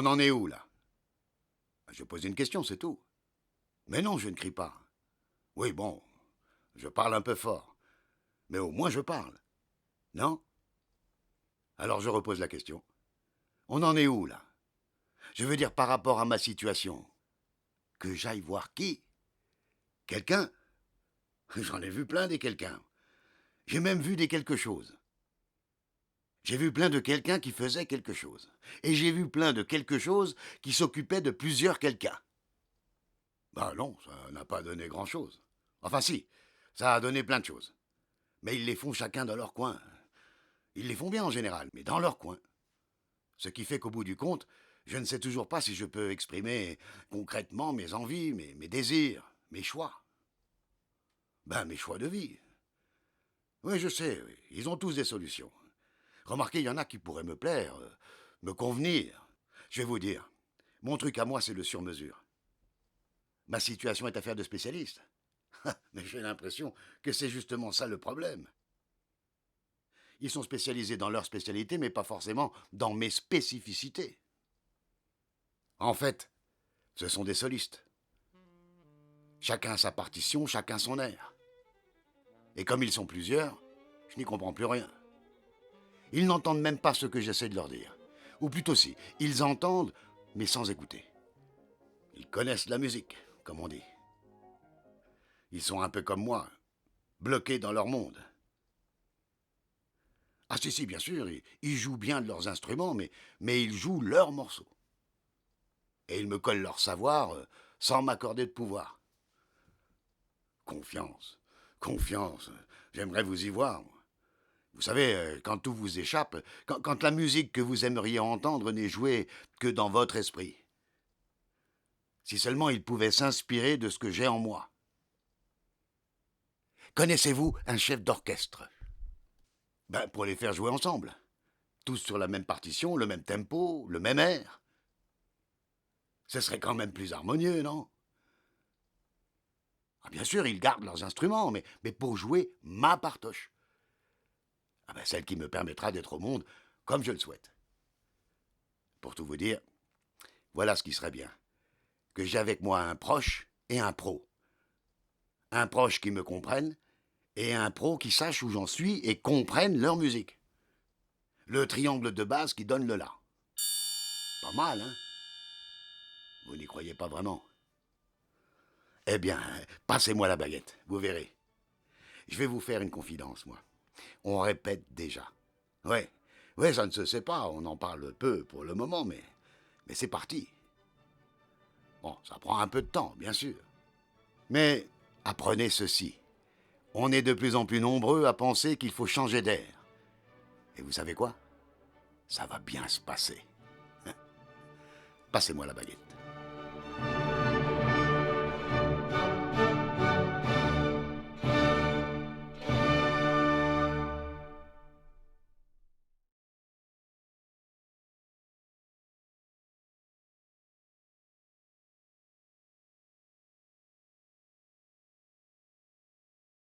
On en est où, là? Je pose une question, c'est tout. Mais non, je ne crie pas. Oui, bon, je parle un peu fort. Mais au moins je parle. Non? Alors je repose la question. On en est où, là? Je veux dire par rapport à ma situation. Que j'aille voir qui? Quelqu'un? J'en ai vu plein des quelqu'un. J'ai même vu des quelque chose. J'ai vu plein de quelqu'un qui faisait quelque chose. Et j'ai vu plein de quelque chose qui s'occupait de plusieurs quelqu'un. Ben non, ça n'a pas donné grand-chose. Enfin si, ça a donné plein de choses. Mais ils les font chacun dans leur coin. Ils les font bien en général, mais dans leur coin. Ce qui fait qu'au bout du compte, je ne sais toujours pas si je peux exprimer concrètement mes envies, mes désirs, mes choix. Ben, mes choix de vie. Oui, je sais, oui, ils ont tous des solutions. Remarquez, il y en a qui pourraient me plaire, me convenir. Je vais vous dire, mon truc à moi, c'est le sur-mesure. Ma situation est affaire de spécialiste. Mais j'ai l'impression que c'est justement ça le problème. Ils sont spécialisés dans leur spécialité, mais pas forcément dans mes spécificités. En fait, ce sont des solistes. Chacun sa partition, chacun son air. Et comme ils sont plusieurs, je n'y comprends plus rien. Ils n'entendent même pas ce que j'essaie de leur dire. Ou plutôt si, ils entendent, mais sans écouter. Ils connaissent la musique, comme on dit. Ils sont un peu comme moi, bloqués dans leur monde. Ah si, bien sûr, ils jouent bien de leurs instruments, mais ils jouent leurs morceaux. Et ils me collent leur savoir sans m'accorder de pouvoir. Confiance, confiance, j'aimerais vous y voir. Vous savez, quand tout vous échappe, quand la musique que vous aimeriez entendre n'est jouée que dans votre esprit. Si seulement il pouvait s'inspirer de ce que j'ai en moi. Connaissez-vous un chef d'orchestre? Ben, pour les faire jouer ensemble. Tous sur la même partition, le même tempo, le même air. Ce serait quand même plus harmonieux, non? Ah, bien sûr, ils gardent leurs instruments, mais pour jouer ma partoche. Ah ben, celle qui me permettra d'être au monde comme je le souhaite. Pour tout vous dire, voilà ce qui serait bien. Que j'ai avec moi un proche et un pro. Un proche qui me comprenne et un pro qui sache où j'en suis et comprenne leur musique. Le triangle de base qui donne le la. Pas mal, hein? Vous n'y croyez pas vraiment? Eh bien, passez-moi la baguette, vous verrez. Je vais vous faire une confidence, moi. On répète déjà. Ouais, ouais, ça ne se sait pas, on en parle peu pour le moment, mais c'est parti. Bon, ça prend un peu de temps, bien sûr. Mais apprenez ceci. On est de plus en plus nombreux à penser qu'il faut changer d'air. Et vous savez quoi? Ça va bien se passer. Passez-moi la baguette.